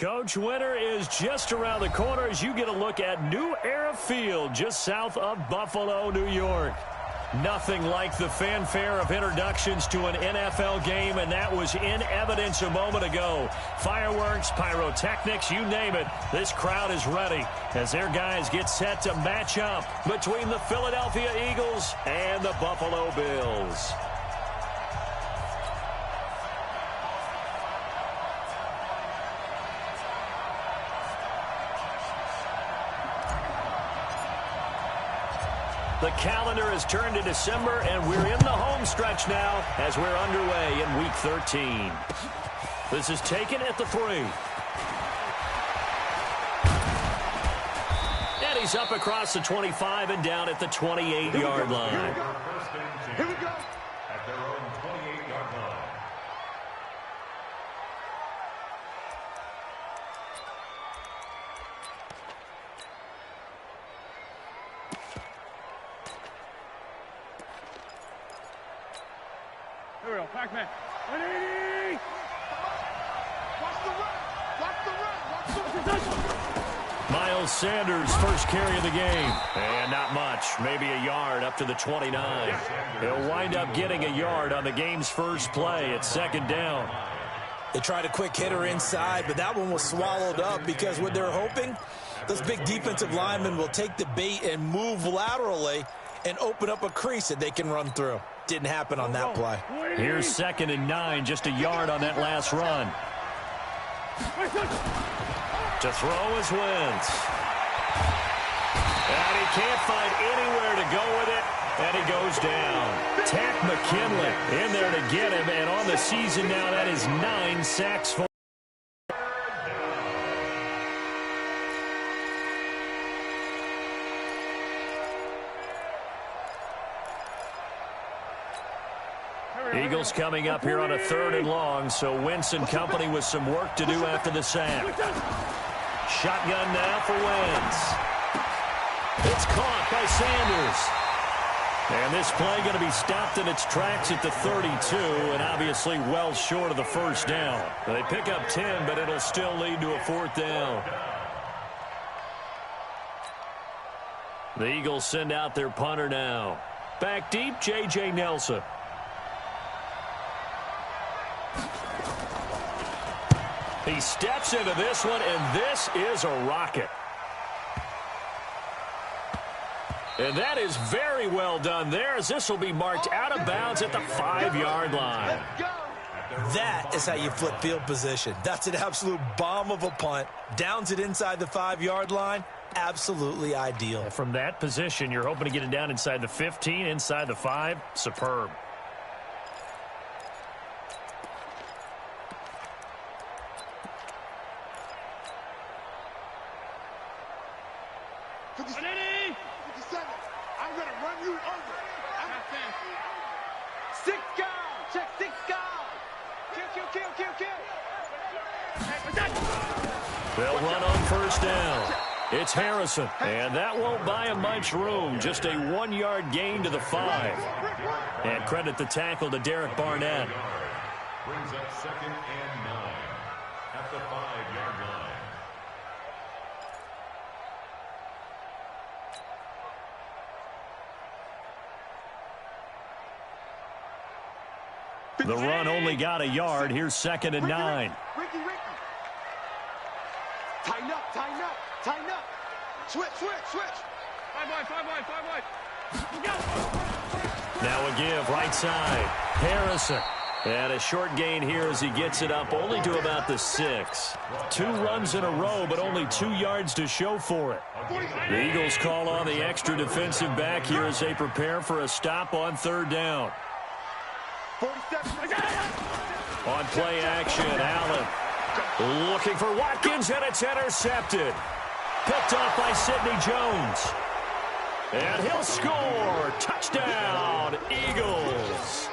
Coach, winter is just around the corner as you get a look at New Era Field just south of Buffalo, New York. Nothing like the fanfare of introductions to an NFL game, and that was in evidence a moment ago. Fireworks, pyrotechnics, you name it. This crowd is ready as their guys get set to match up between the Philadelphia Eagles and the Buffalo Bills. The calendar has turned to December, and we're in the home stretch now as we're underway in Week 13. This is taken at the 3. And he's up across the 25 and down at the 28-yard line. Here we go. At their own 28-yard line. Here we go, Pac-Man. 180! Watch the run! Watch the run! Watch the Miles Sanders' first carry of the game. And not much, maybe a yard up to the 29. He'll wind up getting a yard on the game's first play at second down. They tried a quick hitter inside, but that one was swallowed up because what they're hoping, those big defensive linemen will take the bait and move laterally and open up a crease that they can run through. Didn't happen on that play. Here's 2nd and 9, just a yard on that last run. To throw is Wentz. And he can't find anywhere to go with it, and he goes down. Tack McKinley in there to get him, and on the season now, that is 9 sacks for. Eagles coming up here on a 3rd and long, so Wentz and company with some work to do after the sack. Shotgun now for Wentz. It's caught by Sanders. And this play going to be stopped in its tracks at the 32, and obviously well short of the first down. They pick up 10, but it'll still lead to a 4th down. The Eagles send out their punter now. Back deep, J.J. Nelson. He steps into this one, and this is a rocket. And that is very well done there, as this will be marked out of bounds at the 5-yard line. That is how you flip field position. That's an absolute bomb of a punt. Downs it inside the 5-yard line. Absolutely ideal. From that position, you're hoping to get it down inside the 15, inside the 5. Superb. I'm going to run you over. Six guys. Check 6 guys. Kill. They'll run on first down. It's Harrison, and that won't buy him much room. Just a 1-yard gain to the 5. And credit the tackle to Derek Barnett. Brings up 2nd and 9 at the 5-yard line. The run only got a yard. Here's 2nd and 9. Ricky. Tighten up. Switch. 5 wide. Now a give, right side. Harrison. And a short gain here as he gets it up only to about the 6. 2 runs in a row, but only 2 yards to show for it. The Eagles call on the extra defensive back here as they prepare for a stop on 3rd down. 47. On play action, Allen looking for Watkins, and it's intercepted. Picked off by Sidney Jones. And he'll score. Touchdown, Eagles.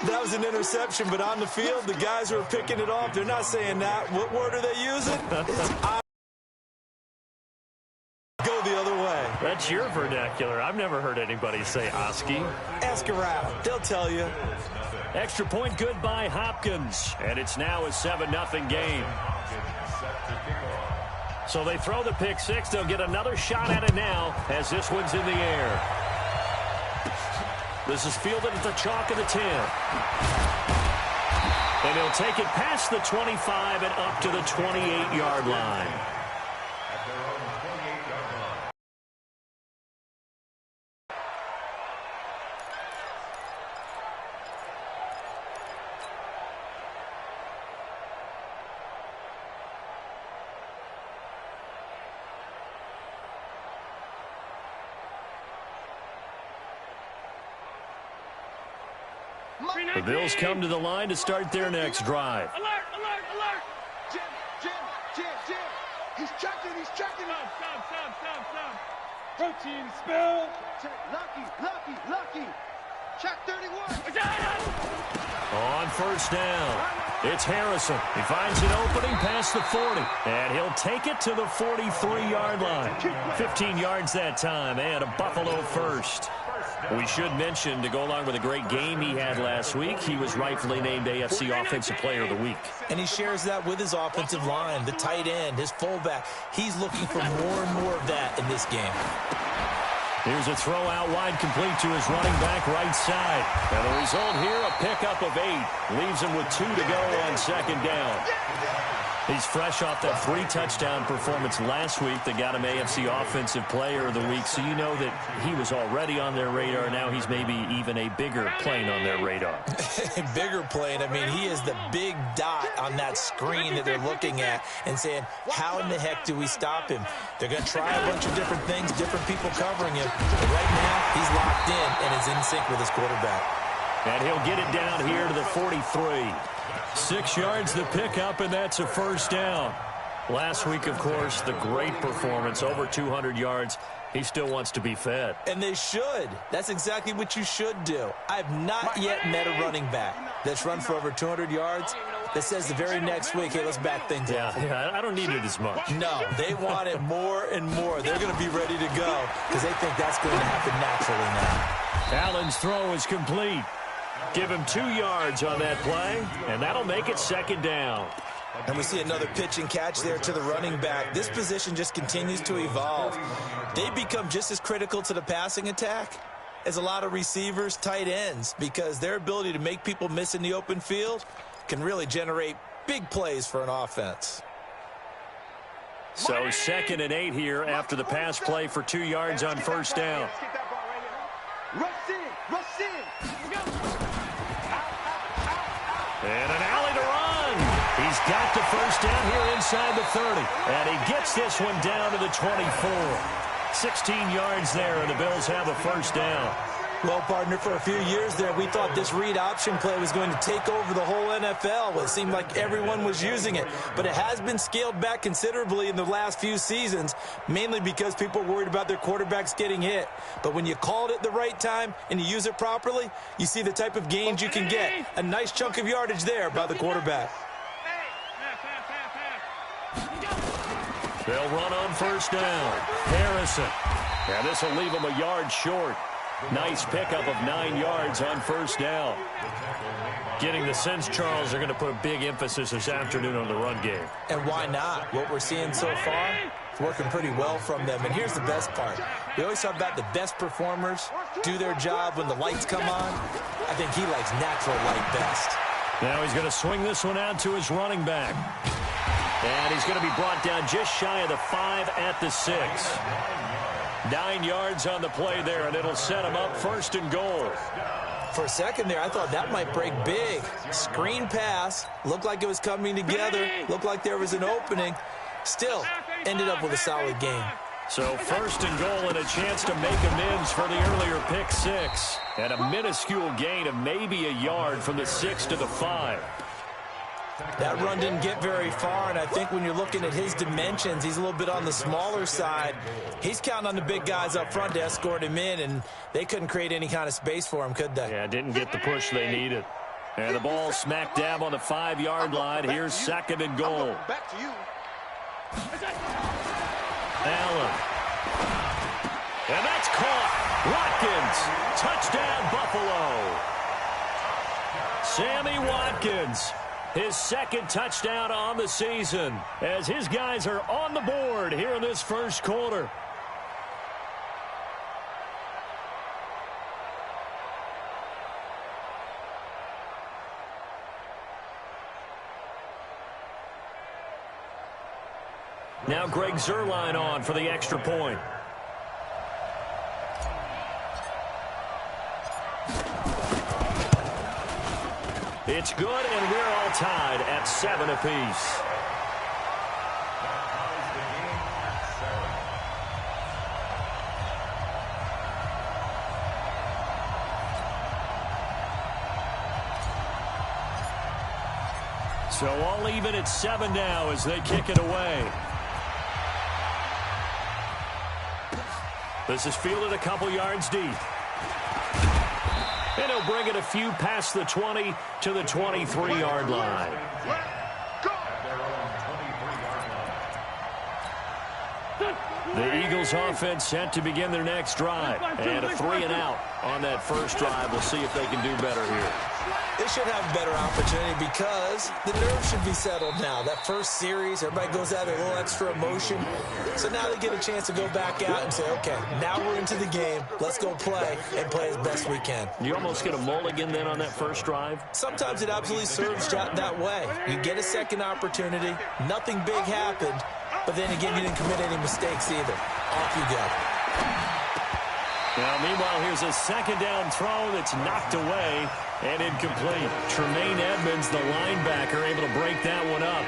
That was an interception, but on the field, the guys who are picking it off, they're not saying that. What word are they using? It's go the other way. That's your vernacular. I've never heard anybody say Oski. Ask around. They'll tell you. Extra point good by Hopkins. And it's now a 7-0 game. So they throw the pick six. They'll get another shot at it now as this one's in the air. This is fielded at the chalk of the 10. And he'll take it past the 25 and up to the 28-yard line. The Bills come to the line to start their next drive. Alert, alert, alert! Jim! He's checking! Stop! Protein spill! Lucky! Check 31! On first down, it's Harrison. He finds an opening past the 40, and he'll take it to the 43-yard line. 15 yards that time, and a Buffalo first. We should mention, to go along with a great game he had last week, he was rightfully named AFC Offensive Player of the Week. And he shares that with his offensive line, the tight end, his fullback. He's looking for more and more of that in this game. Here's a throw out wide, complete to his running back right side. And the result here, a pickup of 8. Leaves him with 2 to go on second down. He's fresh off that 3-touchdown performance last week that got him AFC Offensive Player of the Week. So you know that he was already on their radar. Now he's maybe even a bigger plane on their radar. Bigger plane. I mean, he is the big dot on that screen that they're looking at and saying, how in the heck do we stop him? They're going to try a bunch of different things, different people covering him. But right now, he's locked in and is in sync with his quarterback. And he'll get it down here to the 43. 6 yards the pickup, and that's a first down. Last week, of course, the great performance, over 200 yards. He still wants to be fed. And they should. That's exactly what you should do. I've not yet met a running back that's run for over 200 yards that says the very next week, hey, let's back things up. Yeah, I don't need it as much. No, they want it more and more. They're going to be ready to go because they think that's going to happen naturally now. Allen's throw is complete. Give him 2 yards on that play, and that'll make it second down. And we see another pitch and catch there to the running back. This position just continues to evolve. They become just as critical to the passing attack as a lot of receivers, tight ends, because their ability to make people miss in the open field can really generate big plays for an offense. So 2nd and 8 here after the pass play for 2 yards on first down. Rush in! And an alley to run. He's got the first down here inside the 30. And he gets this one down to the 24. 16 yards there, and the Bills have a first down. Well, partner, for a few years there, we thought this read option play was going to take over the whole NFL. It seemed like everyone was using it. But it has been scaled back considerably in the last few seasons, mainly because people are worried about their quarterbacks getting hit. But when you call it at the right time and you use it properly, you see the type of gains you can get. A nice chunk of yardage there by the quarterback. They'll run on first down. Harrison. And this will leave him a yard short. Nice pickup of 9 yards on first down. Getting the sense, Charles, they're going to put a big emphasis this afternoon on the run game. And why not? What we're seeing so far, it's working pretty well from them. And here's the best part. We always talk about the best performers do their job when the lights come on. I think he likes natural light best. Now he's going to swing this one out to his running back. And he's going to be brought down just shy of the 5 at the 6. 9 yards on the play there, and it'll set him up 1st and goal. For a second there, I thought that might break big. Screen pass, looked like it was coming together, looked like there was an opening. Still, ended up with a solid game. So 1st and goal and a chance to make amends for the earlier pick 6. And a minuscule gain of maybe a yard from the 6 to the 5. That run didn't get very far, and I think when you're looking at his dimensions, he's a little bit on the smaller side. He's counting on the big guys up front to escort him in, and they couldn't create any kind of space for him, could they? Yeah, didn't get the push they needed. And the ball smack dab on the 5-yard line. Here's 2nd and goal. Back to you. Allen. And that's caught. Watkins. Touchdown, Buffalo. Sammy Watkins, his second touchdown on the season, as his guys are on the board here in this first quarter. Now Greg Zuerlein on for the extra point. It's good, and we're all tied at 7 apiece. So all even at 7 now as they kick it away. This is fielded a couple yards deep. And he'll bring it a few past the 20 to the 23-yard line. The Eagles offense set to begin their next drive. And a 3-and-out on that first drive. We'll see if they can do better here. They should have a better opportunity because the nerves should be settled now. That first series, everybody goes out with a little extra emotion. So now they get a chance to go back out and say, okay, now we're into the game. Let's go play and play as best we can. You almost get a mulligan then on that first drive? Sometimes it absolutely serves that way. You get a second opportunity. Nothing big happened. But then again, you didn't commit any mistakes either. Off you go. Now, meanwhile, here's a second down throw that's knocked away and incomplete. Tremaine Edmonds, the linebacker, able to break that one up.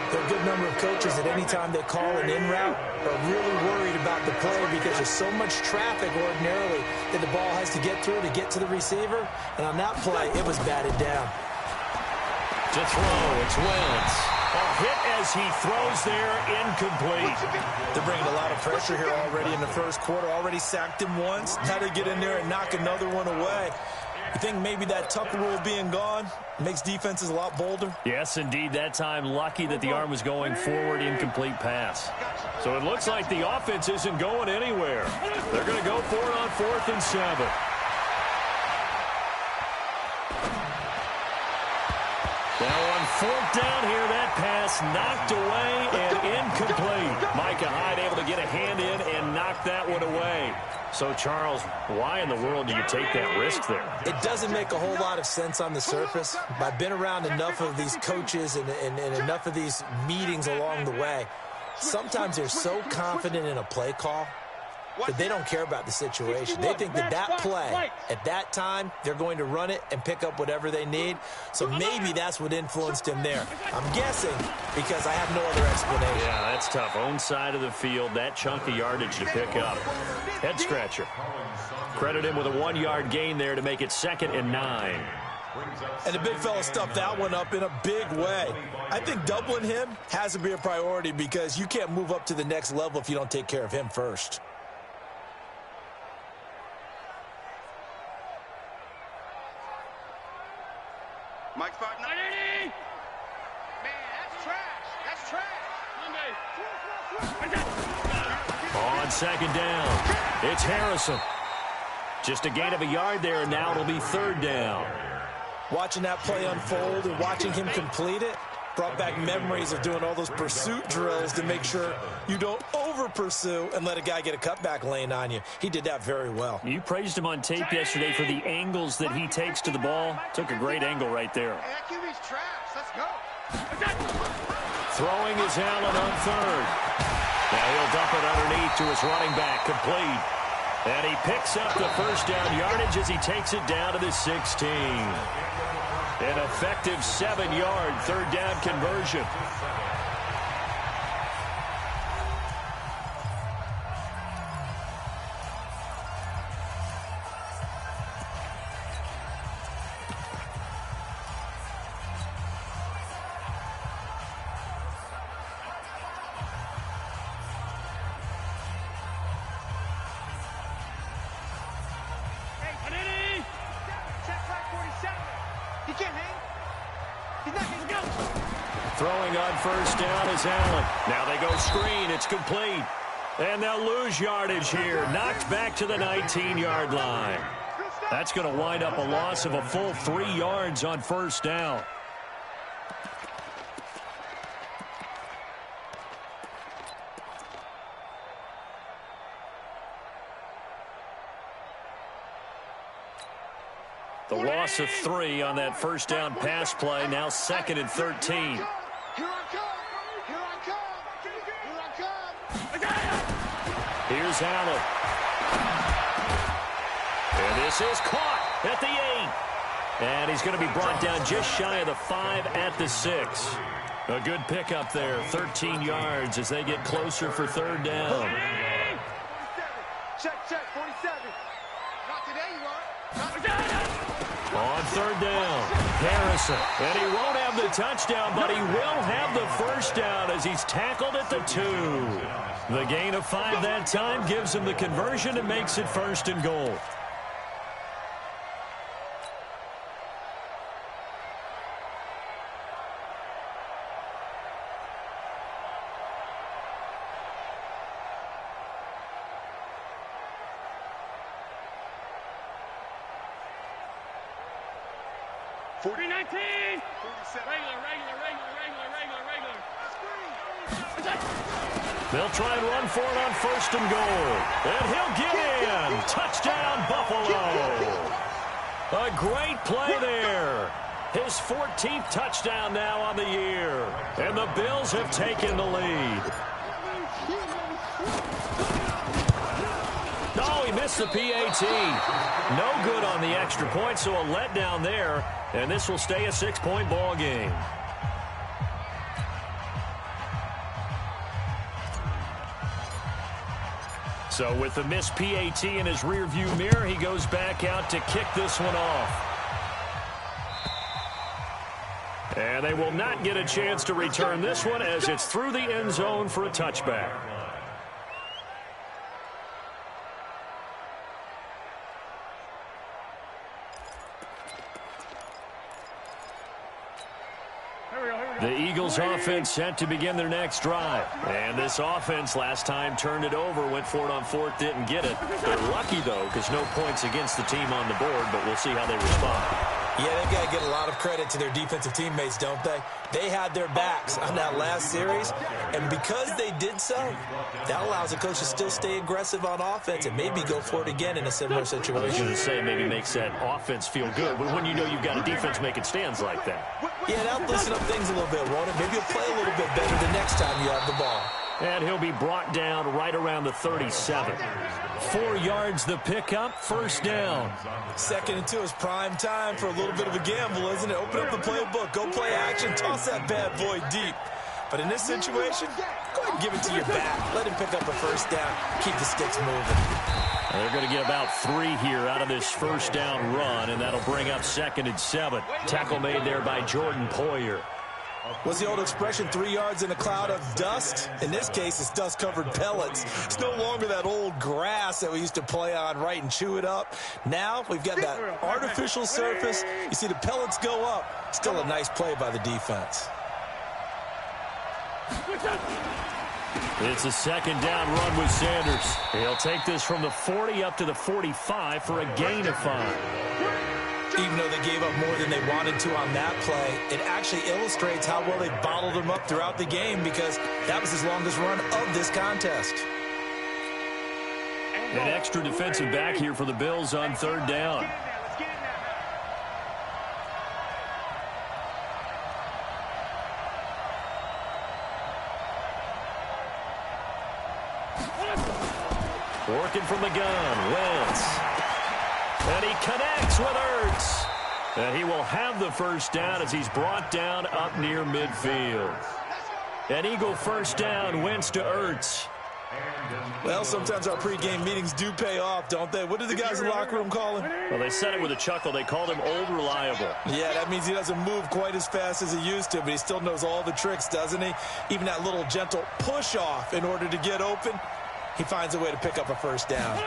There are a good number of coaches at any time they call an in route are really worried about the play because there's so much traffic ordinarily that the ball has to get through to get to the receiver. And on that play, it was batted down. To throw, it's Wentz. A hit as he throws there, incomplete. They're bringing a lot of pressure here already in the first quarter. Already sacked him once. Now to get in there and knock another one away. You think maybe that Tucker rule being gone makes defenses a lot bolder? Yes, indeed. That time, lucky that the arm was going forward, incomplete pass. So it looks like the offense isn't going anywhere. They're going to go for it on 4th and 7. Now on 4th down here, that pass knocked away and incomplete. Micah Hyde able to get a hand in and knock that one away. So, Charles, why in the world do you take that risk there? It doesn't make a whole lot of sense on the surface. But I've been around enough of these coaches and enough of these meetings along the way. Sometimes they're so confident in a play call that they don't care about the situation. They think that play, at that time, they're going to run it and pick up whatever they need. So maybe that's what influenced him there. I'm guessing because I have no other explanation. Yeah, that's tough. Own side of the field, that chunk of yardage to pick up. Head scratcher. Credit him with a 1-yard gain there to make it 2nd and 9. And the big fella stuffed that one up in a big way. I think doubling him has to be a priority because you can't move up to the next level if you don't take care of him first. Mike 590. Man, that's trash. That's trash. On 2nd down, it's Harrison. Just a gain of a yard there, and now it'll be 3rd down. Watching that play unfold and watching him complete it brought back memories of doing all those pursuit drills to make sure you don't over-pursue and let a guy get a cutback lane on you. He did that very well. You praised him on tape yesterday for the angles that he takes to the ball. Took a great angle right there. Hey, that QB's trash. Let's go. Throwing is Allen on 3rd. Now he'll dump it underneath to his running back, complete. And he picks up the first down yardage as he takes it down to the 16. An effective 7-yard 3rd down conversion. Throwing on 1st down is Allen. Now they go screen. It's complete. And they'll lose yardage here. Knocked back to the 19-yard line. That's going to wind up a loss of a full 3 yards on first down. The loss of 3 on that first down pass play. Now 2nd and 13. Here I come. Here I come. Here I come. Here's Allen. And this is caught at the 8. And he's going to be brought down just shy of the 5 at the 6. A good pickup there. 13 yards as they get closer for 3rd down. 47. Check, 47. Not today, you are. On 3rd down, Harrison. And he won't have the touchdown, but he will have the first down as he's tackled at the 2. The gain of 5 that time gives him the conversion and makes it 1st and goal. They'll try and run for it on 1st and goal. And he'll get in. Touchdown, Buffalo. A great play there. His 14th touchdown now on the year. And the Bills have taken the lead. No, he missed the PAT. No good on the extra point, so a letdown there. And this will stay a 6-point ball game. So with the missed PAT in his rearview mirror, he goes back out to kick this one off. And they will not get a chance to return this one as it's through the end zone for a touchback. The Eagles offense set to begin their next drive. And this offense last time turned it over, went for it on 4th, didn't get it. They're lucky, though, because no points against the team on the board, but we'll see how they respond. Yeah, they've got to get a lot of credit to their defensive teammates, don't they? They had their backs on that last series, and because they did so, that allows the coach to still stay aggressive on offense and maybe go for it again in a similar situation. I was going to say maybe makes that offense feel good, but when you know you've got a defense making stands like that. Yeah, that'll loosen up things a little bit, won't it? Maybe you'll play a little bit better the next time you have the ball. And he'll be brought down right around the 37. 4 yards the pickup, 1st down. 2nd and 2 is prime time for a little bit of a gamble, isn't it? Open up the playbook, go play action, toss that bad boy deep. But in this situation, go ahead and give it to your back. Let him pick up a 1st down. Keep the sticks moving. They're going to get about 3 here out of this 1st down run, and that'll bring up 2nd and 7. Tackle made there by Jordan Poyer. What's the old expression, 3 yards in a cloud of dust? In this case, it's dust-covered pellets. It's no longer that old grass that we used to play on, right, and chew it up. Now we've got that artificial surface. You see the pellets go up. Still a nice play by the defense. It's a 2nd down run with Sanders. He'll take this from the 40 up to the 45 for a gain of 5. Even though they gave up more than they wanted to on that play, it actually illustrates how well they bottled them up throughout the game because that was his longest run of this contest. An extra defensive back here for the Bills on 3rd down. Working from the gun, Wentz. And he connects with Ertz. And he will have the 1st down as he's brought down up near midfield. An Eagle 1st down, Wentz to Ertz. Well, sometimes our pregame meetings do pay off, don't they? What do the guys in the locker room call him? Well, they said it with a chuckle. They called him Old Reliable. Yeah, that means he doesn't move quite as fast as he used to, but he still knows all the tricks, doesn't he? Even that little gentle push-off in order to get open, he finds a way to pick up a 1st down.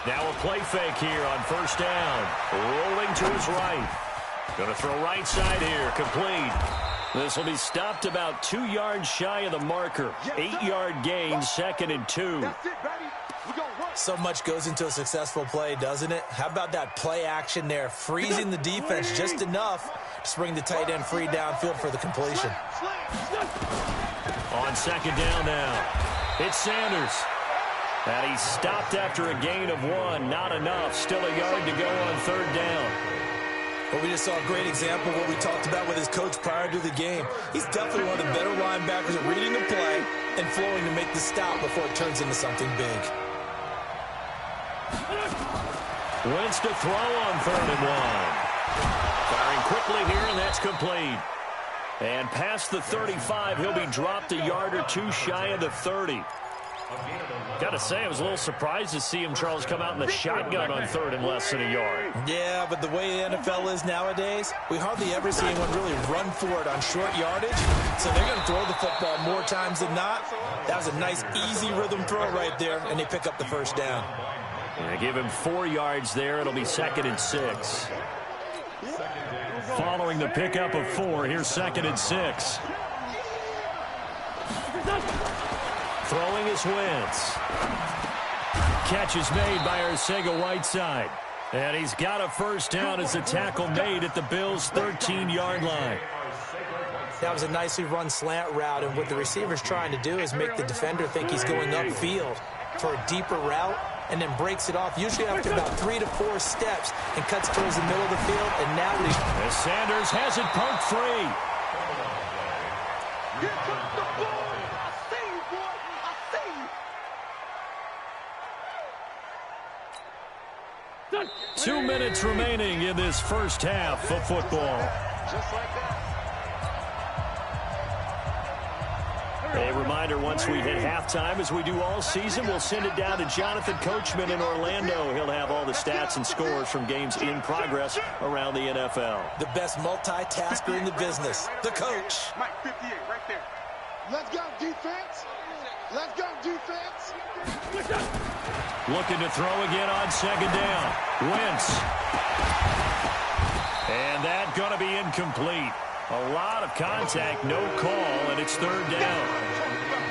Now a play fake here on 1st down. Rolling to his right. Going to throw right side here. Complete. This will be stopped about 2 yards shy of the marker. 8-yard gain, 2nd and 2. That's it, baby. We gonna run. So much goes into a successful play, doesn't it? How about that play action there, freezing the defense just enough to bring the tight end free downfield for the completion. On 2nd down now, it's Sanders. And he's stopped after a gain of 1. Not enough. Still a yard to go on 3rd down. Well, we just saw a great example of what we talked about with his coach prior to the game. He's definitely one of the better linebackers at reading the play and flowing to make the stop before it turns into something big. Wentz to throw on 3rd and 1. Firing quickly here, and that's complete. And past the 35, he'll be dropped a yard or 2 shy of the 30. Got to say, I was a little surprised to see him, Charles, come out in the shotgun on 3rd and less than a yard. Yeah, but the way the NFL is nowadays, we hardly ever see anyone really run for it on short yardage. So they're going to throw the football more times than not. That was a nice, easy rhythm throw right there, and they pick up the 1st down. And give him 4 yards there. It'll be 2nd and 6. Following the pickup of 4, here's 2nd and 6. Throwing is Wentz. Catch is made by Arcega-Whiteside. And he's got a 1st down as the tackle made at the Bills' 13-yard line. That was a nicely run slant route, and what the receiver's trying to do is make the defender think he's going upfield for a deeper route, and then breaks it off, usually after about 3 to 4 steps, and cuts towards the middle of the field, and now as Sanders has it poked free. Here comes the ball. I see you, boy. I see you. 2 minutes remaining in this first half of football. Just like that. A reminder, once we hit halftime, as we do all season, we'll send it down to Jonathan Coachman in Orlando. He'll have all the stats and scores from games in progress around the NFL. the best multitasker in the business, the coach. Mike 58 right there. Let's go, defense. Let's go, defense. Looking to throw again on 2nd down. Wentz. And that going to be incomplete. A lot of contact, no call, and it's 3rd down.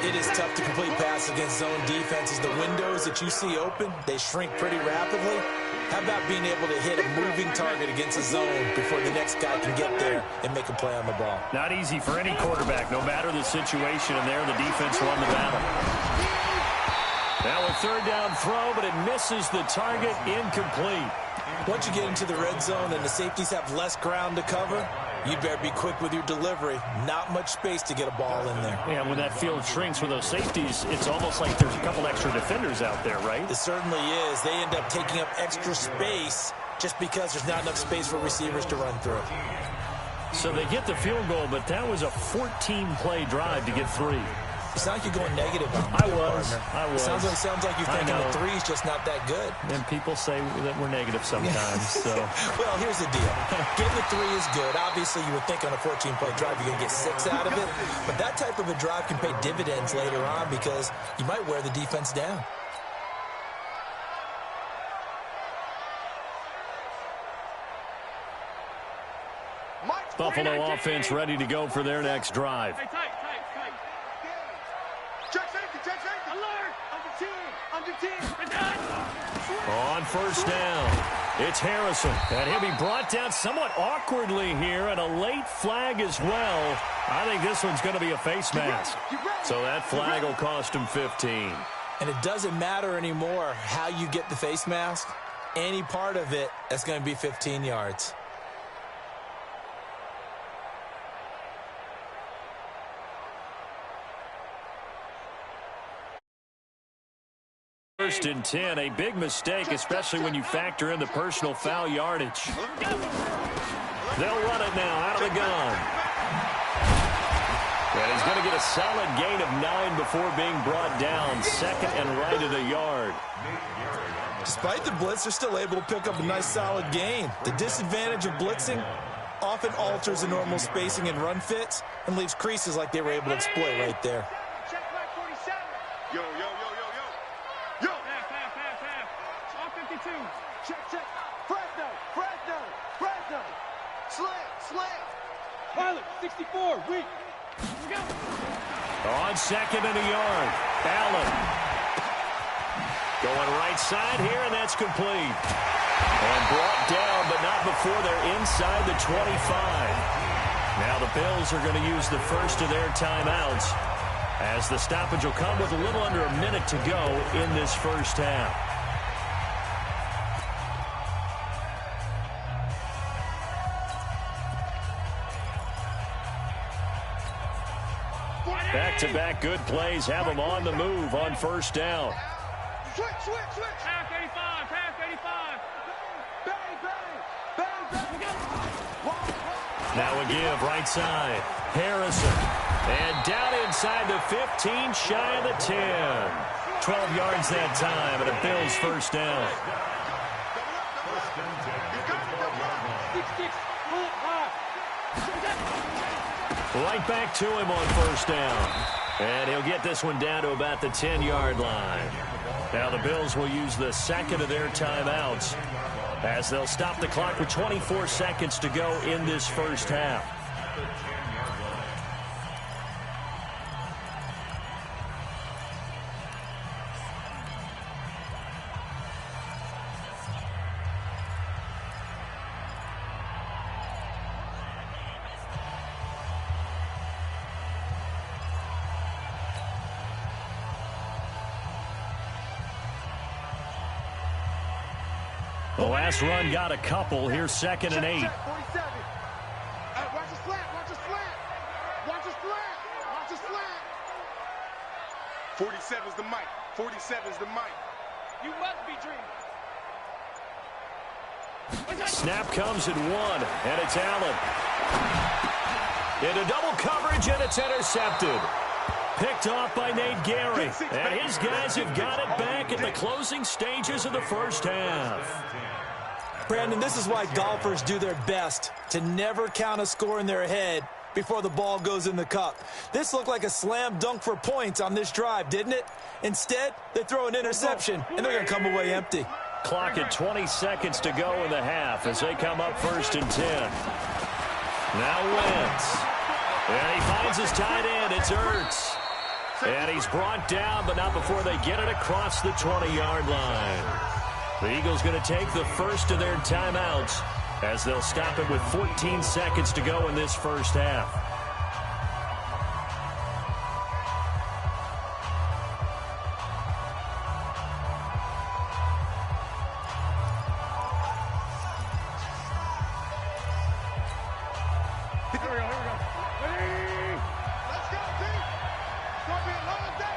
It is tough to complete passes against zone defenses. The windows that you see open, they shrink pretty rapidly. How about being able to hit a moving target against a zone before the next guy can get there and make a play on the ball? Not easy for any quarterback, no matter the situation, and there the defense won the battle. Now a 3rd down throw, but it misses the target, incomplete. Once you get into the red zone and the safeties have less ground to cover, you better be quick with your delivery. Not much space to get a ball in there. Yeah, when that field shrinks with those safeties, it's almost like there's a couple extra defenders out there, right? It certainly is. They end up taking up extra space just because there's not enough space for receivers to run through. So they get the field goal, but that was a 14-play drive to get 3. It sounds like you're going negative on me. I was. It sounds like you're thinking the 3's just not that good. And people say that we're negative sometimes. So, well, here's the deal. Getting the 3 is good. Obviously, you would think on a 14-play drive you're going to get 6 out of it. But that type of a drive can pay dividends later on because you might wear the defense down. Buffalo offense ready to go for their next drive. On 1st down, it's Harrison, and he'll be brought down somewhat awkwardly here, and a late flag as well. I think this one's going to be a face mask. So that flag will cost him 15. And it doesn't matter anymore how you get the face mask. Any part of it, that's going to be 15 yards. First and 10, a big mistake, especially when you factor in the personal foul yardage. They'll run it now out of the gun. And he's going to get a solid gain of 9 before being brought down. 2nd and right at a yard. Despite the blitz, they're still able to pick up a nice solid gain. The disadvantage of blitzing often alters the normal spacing and run fits and leaves creases like they were able to exploit right there. Check back 47. Yo, yo, yo, yo, yo. Yo. Half. All 52. Check. Fresno. Slam. Pilot, 64, weak. Go. On second and a yard. Allen. Going right side here, and that's complete. And brought down, but not before they're inside the 25. Now the Bills are going to use the first of their timeouts, as the stoppage will come with a little under a minute to go in this first half. Back-to-back good plays have them on the move on first down. Switch. Half 85, half 85. Bang, bang, bang, bang. Now a give right side. Harrison. And down inside the 15, shy of the 10. 12 yards that time, and a Bills first down. 6-6, high. Right back to him on first down. And he'll get this one down to about the 10-yard line. Now the Bills will use the second of their timeouts, as they'll stop the clock with 24 seconds to go in this first half. The last run got a couple. Here's second and 8. 47. Watch the slant. Watch the slant. Watch the slant. Watch the slant. 47's the mic. 47's the mic. You must be dreaming. Snap comes at 1, and it's Allen. Into double coverage, and it's intercepted. Picked off by Nate Gary. And his guys have got it back in the closing stages of the first half. Brandon, this is why golfers do their best to never count a score in their head before the ball goes in the cup. This looked like a slam dunk for points on this drive, didn't it? Instead, they throw an interception, and they're going to come away empty. Clock at 20 seconds to go in the half as they come up first and 10. Now Wentz. And he finds his tight end. It's Ertz. And he's brought down, but not before they get it across the 20-yard line. The Eagles going to take the first of their timeouts, as they'll stop it with 14 seconds to go in this first half. Here we go. Hey! Let's go, team. It's going to be a long day.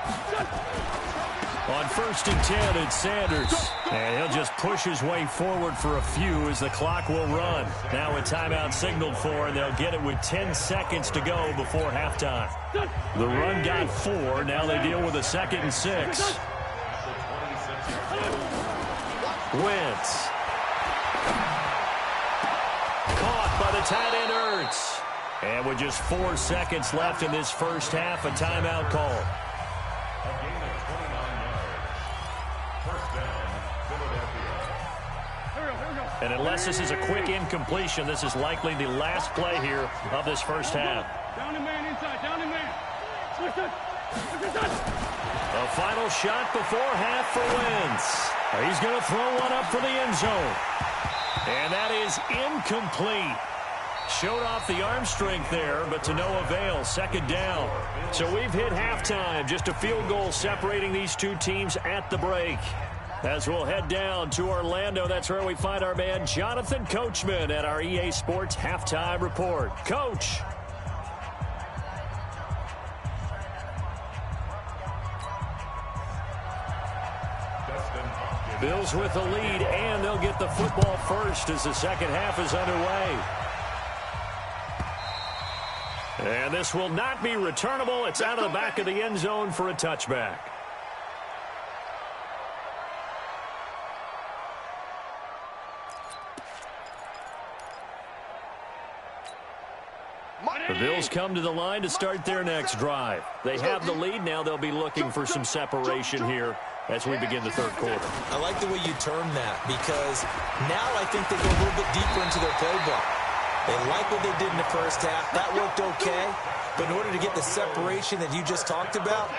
On first and 10, it's Sanders. And he'll just push his way forward for a few as the clock will run. Now a timeout signaled for, and they'll get it with 10 seconds to go before halftime. The run got 4. Now they deal with a second and 6. Wentz. Caught by the tight end Ertz. And with just 4 seconds left in this first half, a timeout call. And unless this is a quick incompletion, this is likely the last play here of this first half. Down the man inside. Down the man. A final shot before half for Wentz. He's going to throw one up for the end zone. And that is incomplete. Showed off the arm strength there, but to no avail. Second down. So we've hit halftime. Just a field goal separating these two teams at the break. As we'll head down to Orlando, that's where we find our man Jonathan Coachman at our EA Sports Halftime Report. Coach. Bills with the lead, and they'll get the football first as the second half is underway. And this will not be returnable. It's out of the back of the end zone for a touchback. The Bills come to the line to start their next drive. They have the lead. Now they'll be looking for some separation here as we begin the third quarter. I like the way you term that, because now I think they go a little bit deeper into their playbook. They like what they did in the first half. That worked okay. But in order to get the separation that you just talked about,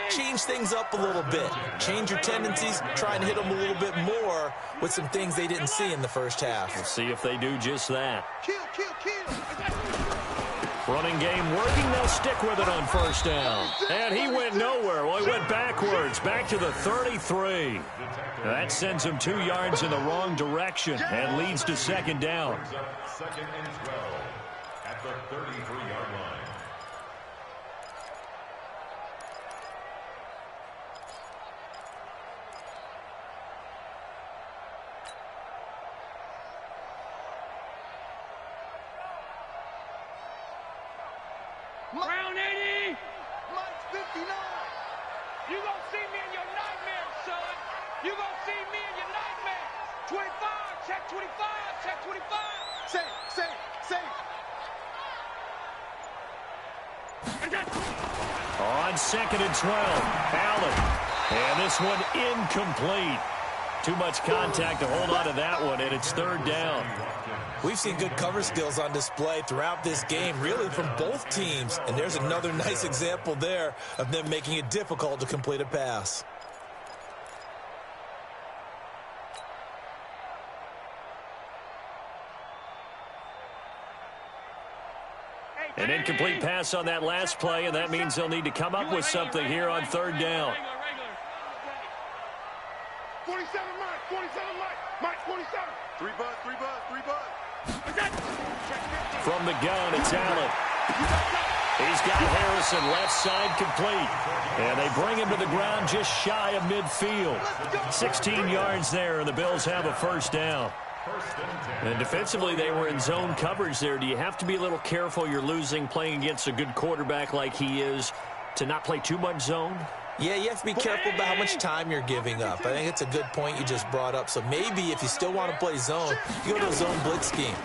change things up a little bit. Change your tendencies. Try and hit them a little bit more with some things they didn't see in the first half. We'll see if they do just that. Kill, kill, kill. Running game working. They'll stick with it on first down. And he went nowhere. Well, he went backwards. Back to the 33. That sends him 2 yards in the wrong direction and leads to second down. Second and 12 at the 33-yard line. Round 80. Mike's 59. You gonna see me in your nightmares, son. You gonna see me in your nightmares. 25, check 25, check 25. Say, say, say. On second and 12, Allen. And this one incomplete. Too much contact to hold on to that one, and it's third down. We've seen good cover skills on display throughout this game, really from both teams. And there's another nice example there of them making it difficult to complete a pass. An incomplete pass on that last play, and that means they'll need to come up with something here on third down. 47 Mike, 47 Mike. Mike, 47. 3 bud, 3 bud, 3 bud. From the gun, it's Allen. He's got Harrison left side complete. And they bring him to the ground just shy of midfield. 16 yards there, and the Bills have a first down. And defensively, they were in zone coverage there. Do you have to be a little careful? You're losing playing against a good quarterback like he is to not play too much zone? Yeah, you have to be careful about how much time you're giving up. I think it's a good point you just brought up. So maybe if you still want to play zone, you go to a zone blitz scheme.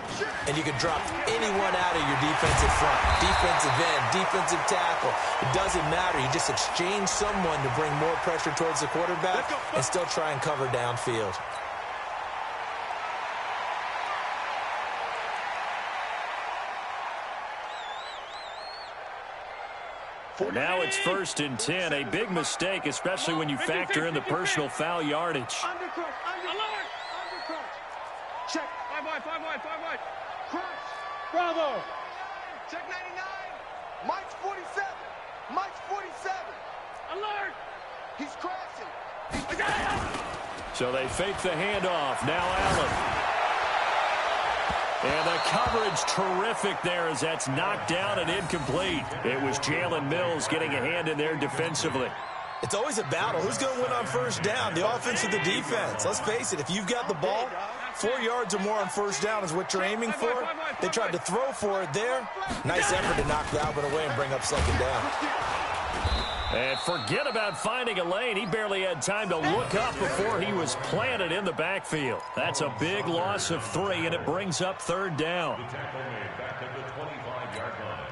And you can drop anyone out of your defensive front, defensive end, defensive tackle. It doesn't matter. You just exchange someone to bring more pressure towards the quarterback and still try and cover downfield. Now it's first and 10. A big mistake, especially when you factor in the personal foul yardage. Undercrunch, alert! Undercrunch. Check. 5 wide, 5 wide, 5 wide. Crunch. Bravo. Check 99. Mike's 47. Mike's 47. Alert. He's crashing. So they fake the handoff. Now Allen. And the coverage terrific there as that's knocked down and incomplete. It was Jalen Mills getting a hand in there defensively. It's always a battle. Who's going to win on first down, the offense or the defense? Let's face it, if you've got the ball, 4 yards or more on first down is what you're aiming for. They tried to throw for it there. Nice effort to knock that one away and bring up second down. And forget about finding a lane. He barely had time to look up before he was planted in the backfield. That's a big loss of 3, and it brings up third down. The tackle made back at the 25-yard line.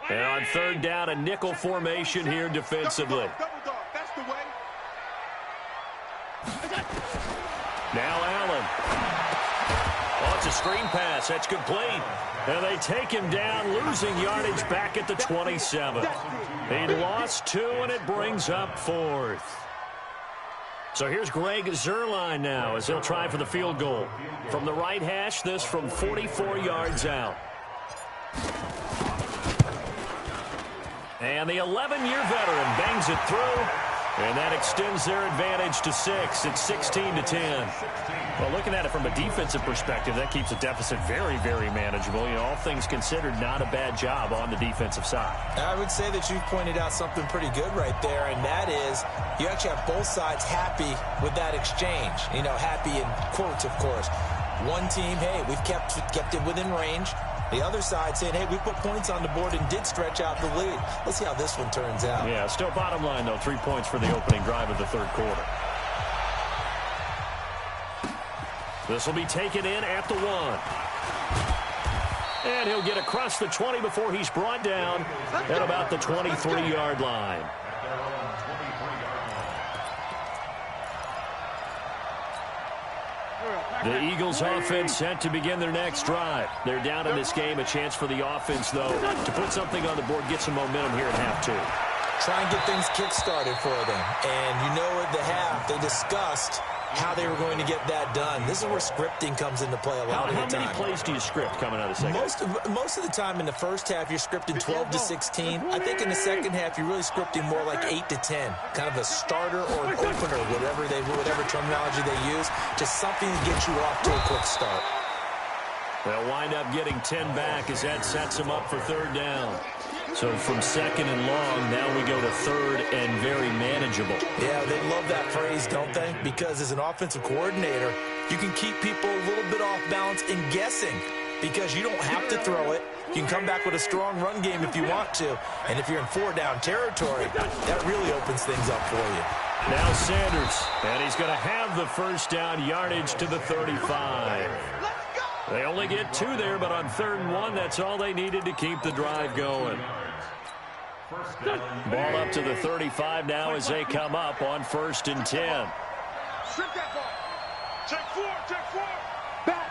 And on third down, a nickel formation here defensively. Double dog, that's the way. Now Allen. Oh, it's a screen pass. That's complete. And they take him down, losing yardage back at the 27. He lost 2, and it brings up 4th. So here's Greg Zuerlein now as he'll try for the field goal. From the right hash, this from 44 yards out. And the 11-year veteran bangs it through, and that extends their advantage to 6. It's 16-10. Well, looking at it from a defensive perspective, that keeps the deficit very, very manageable. You know, all things considered, not a bad job on the defensive side. I would say that you've pointed out something pretty good right there, and that is you actually have both sides happy with that exchange. You know, happy in quotes, of course. One team, hey, we've kept it within range. The other side saying, hey, we put points on the board and did stretch out the lead. Let's see how this one turns out. Yeah, still bottom line, though, 3 points for the opening drive of the third quarter. This will be taken in at the 1. And he'll get across the 20 before he's brought down at about the 23-yard line. The Eagles offense set to begin their next drive. They're down in this game. A chance for the offense, though, to put something on the board, get some momentum here at half two. Try and get things kick-started for them. And you know at the half, they discussed how they were going to get that done. This is where scripting comes into play a lot of the time. How many plays do you script coming out of the second? Most of the time in the first half, you're scripting 12 to 16. I think in the second half, you're really scripting more like 8 to 10. Kind of a starter or an opener, whatever terminology they use. Just something to get you off to a quick start. They'll wind up getting 10 back as that sets them up for third down. So from second and long, now we go to third and very manageable. Yeah, they love that phrase, don't they? Because as an offensive coordinator, you can keep people a little bit off balance and guessing because you don't have to throw it. You can come back with a strong run game if you want to. And if you're in four-down territory, that really opens things up for you. Now Sanders, and he's going to have the first down yardage to the 35. They only get 2 there, but on 3rd and 1, that's all they needed to keep the drive going. Ball up to the 35 now as they come up on 1st and 10. Strip that ball. Take 4, take 4. Back.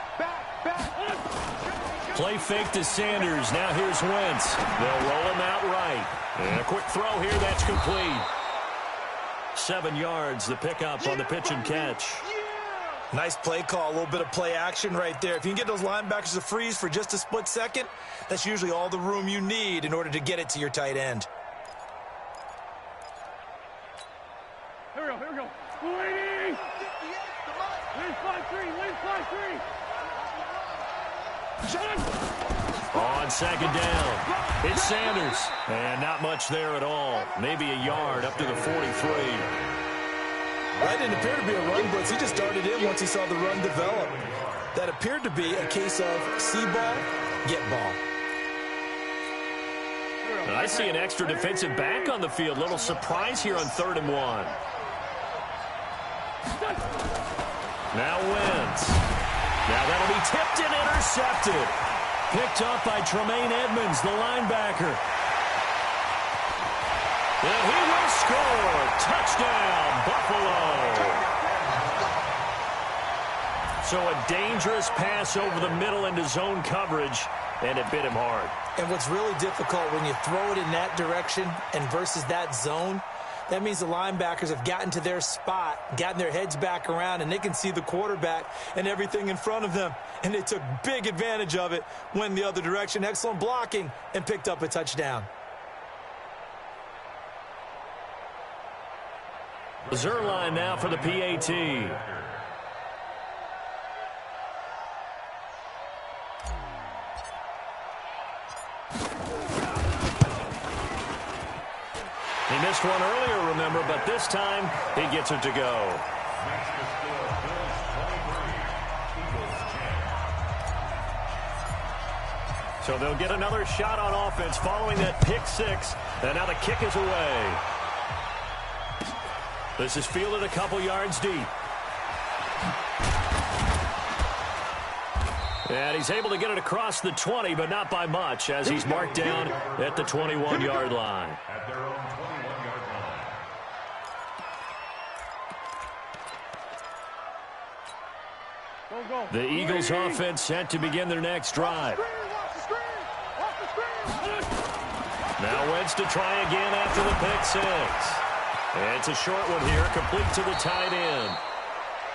Play fake to Sanders. Now here's Wentz. They'll roll him out right. And a quick throw here, that's complete. 7 yards, the pickup on the pitch and catch. Nice play call, a little bit of play action right there. If you can get those linebackers to freeze for just a split second, that's usually all the room you need in order to get it to your tight end. Here we go. Lane 5-3, lane 5-3. On 2nd down, it's Sanders. And not much there at all. Maybe a yard up to the 43. That didn't appear to be a run blitz. He just darted in once he saw the run develop. That appeared to be a case of see ball, get ball. I see an extra defensive back on the field. Little surprise here on 3rd and 1. Now Wentz. Now that'll be tipped and intercepted. Picked up by Tremaine Edmonds, the linebacker. And he will score. Touchdown, Buffalo. So a dangerous pass over the middle into zone coverage, and it bit him hard. And what's really difficult when you throw it in that direction and versus that zone, that means the linebackers have gotten to their spot, gotten their heads back around, and they can see the quarterback and everything in front of them. And they took big advantage of it, went the other direction, excellent blocking, and picked up a touchdown. Zerline now for the PAT. He missed one earlier, remember, but this time he gets it to go. So they'll get another shot on offense following that pick 6, and now the kick is away. This is fielded a couple yards deep. And he's able to get it across the 20, but not by much, as he's marked down at the 21-yard line. At their own 21-yard line. Go. The Eagles offense set to begin their next drive. Watch the screen. Now Wentz to try again after the pick 6. And it's a short one here, complete to the tight end.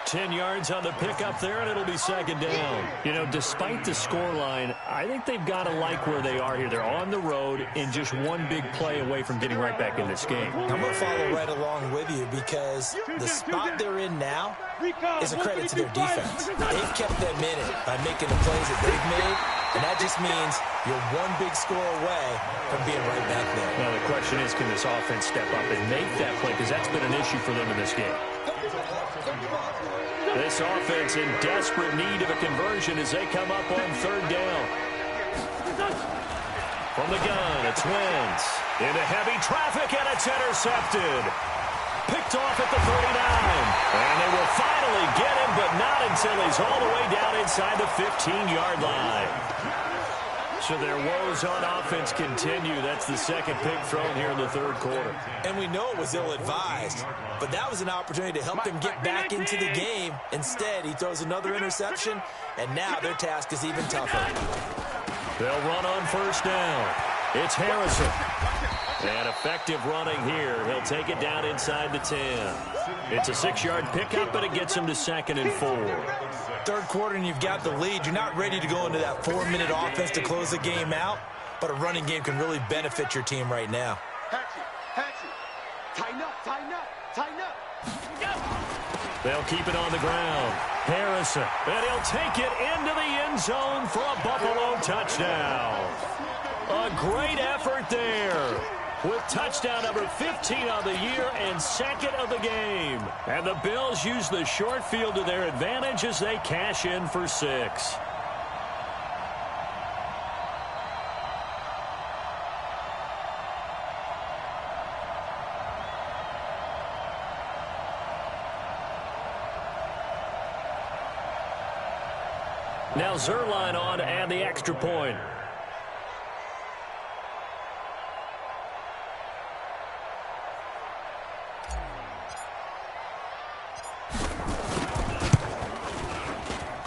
10 yards on the pickup there, and it'll be 2nd down. You know, despite the scoreline, I think they've got to like where they are here. They're on the road and just one big play away from getting right back in this game. I'm going to follow right along with you because the spot they're in now is a credit to their defense. They've kept them in it by making the plays that they've made, and that just means you're one big score away from being right back there. Now the question is, can this offense step up and make that play? Because that's been an issue for them in this game. This offense in desperate need of a conversion as they come up on 3rd down. From the gun, it's Wentz. Into heavy traffic, and it's intercepted. Picked off at the 39. And they will finally get him, but not until he's all the way down inside the 15-yard line. So their woes on offense continue. That's the second pick thrown here in the third quarter. And we know it was ill-advised, but that was an opportunity to help them get back into the game. Instead, he throws another interception, and now their task is even tougher. They'll run on first down. It's Harrison. And effective running here. He'll take it down inside the 10. It's a 6-yard pickup, and it gets him to 2nd and 4. Third quarter, and you've got the lead. You're not ready to go into that 4-minute offense to close the game out, but a running game can really benefit your team right now. Tighten up, tighten up, tighten up. They'll keep it on the ground. Harrison, and he'll take it into the end zone for a Buffalo touchdown. A great effort there, with touchdown number 15 on the year and 2nd of the game. And the Bills use the short field to their advantage as they cash in for 6. Now Zerline on to add the extra point.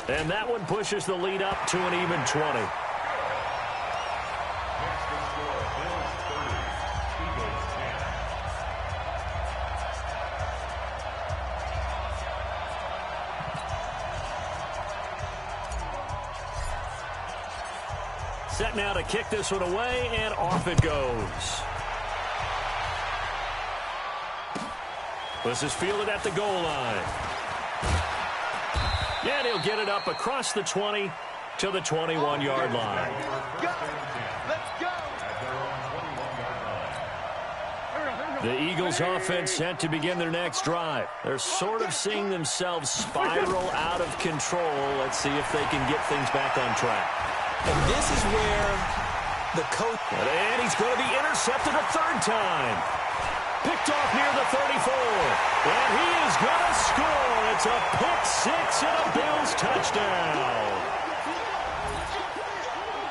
And that one pushes the lead up to an even 20. Set now to kick this one away, and off it goes. This is fielded at the goal line. And he'll get it up across the 20 to the 21-yard line. Let's go. The Eagles offense set to begin their next drive. They're sort of seeing themselves spiral out of control. Let's see if they can get things back on track. And this is where the coach... And he's going to be intercepted a third time. Picked off near the 34. And he is going to score. It's a pick-6 and a Bills touchdown.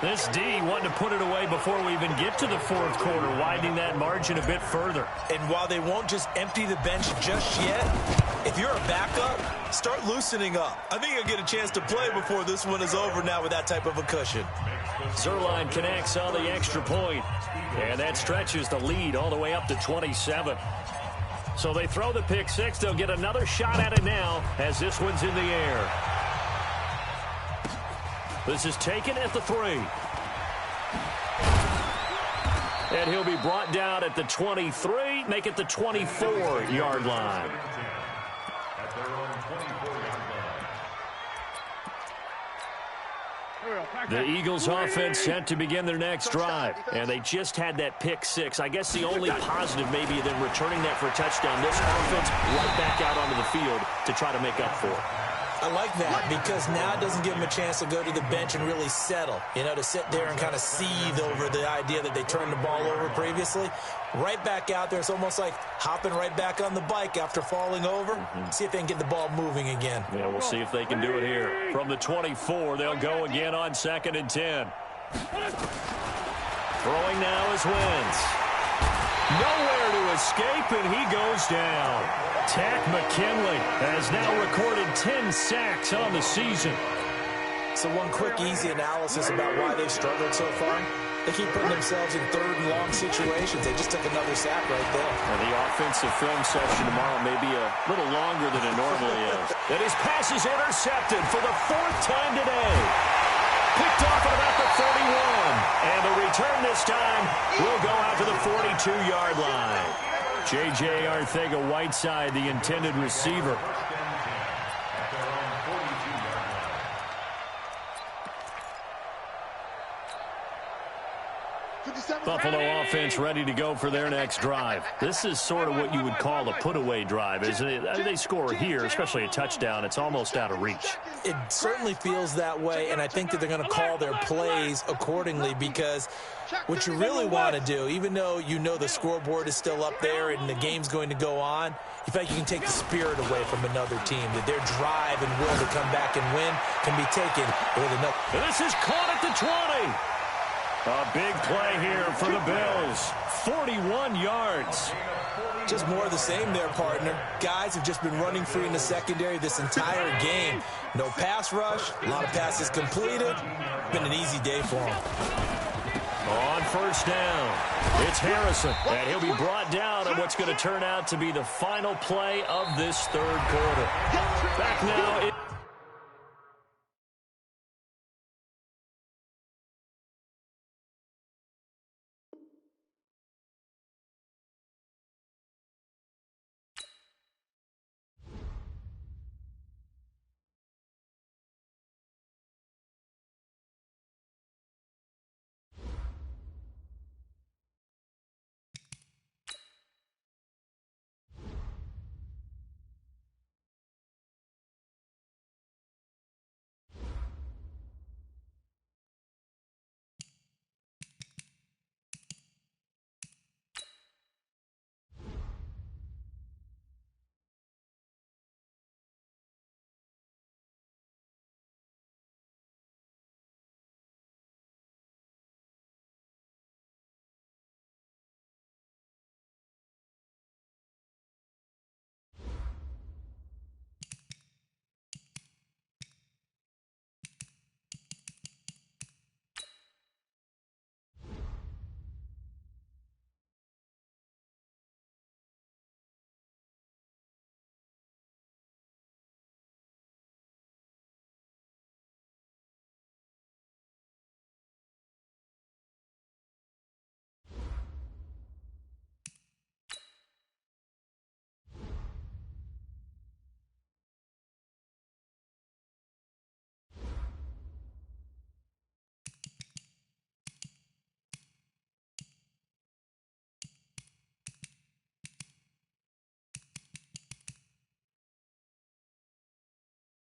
This D wanting to put it away before we even get to the fourth quarter, widening that margin a bit further. And while they won't just empty the bench just yet, if you're a backup, start loosening up. I think you'll get a chance to play before this one is over now with that type of a cushion. Zerline connects on the extra point, and that stretches the lead all the way up to 27. So they throw the pick-6. They'll get another shot at it now as this one's in the air. This is taken at the 3. And he'll be brought down at the 23, make it the 24-yard line. The Eagles offense set to begin their next drive, and they just had that pick-6. I guess the only positive maybe them returning that for a touchdown. This offense right back out onto the field to try to make up for it. I like that because now it doesn't give them a chance to go to the bench and really settle, you know, to sit there and kind of seethe over the idea that they turned the ball over previously. Right back out there, it's almost like hopping right back on the bike after falling over. See if they can get the ball moving again. Yeah, we'll see if they can do it here. From the 24, they'll go again on 2nd and 10. Throwing now is Wentz. Nowhere to escape, and he goes down. Tack McKinley has now recorded 10 sacks on the season. So one quick, easy analysis about why they've struggled so far. They keep putting themselves in 3rd and long situations. They just took another sack right there. And the offensive film session tomorrow may be a little longer than it normally is. And his pass is intercepted for the 4th time today. Picked off at about the 31. And the return this time will go out to the 42-yard line. J.J. Arcega-Whiteside, the intended receiver. Buffalo offense ready to go for their next drive. This is sort of what you would call a put-away drive, isn't it? They score here, especially a touchdown. It's almost out of reach. It certainly feels that way, and I think that they're going to call their plays accordingly because what you really want to do, even though you know the scoreboard is still up there and the game's going to go on, in fact, you can take the spirit away from another team, that their drive and will to come back and win can be taken with another. This is caught at the 20. A big play here for the Bills. 41 yards. Just more of the same there, partner. Guys have just been running free in the secondary this entire game. No pass rush, a lot of passes completed. Been an easy day for them. On first down, it's Harrison. And he'll be brought down on what's going to turn out to be the final play of this third quarter. Back now.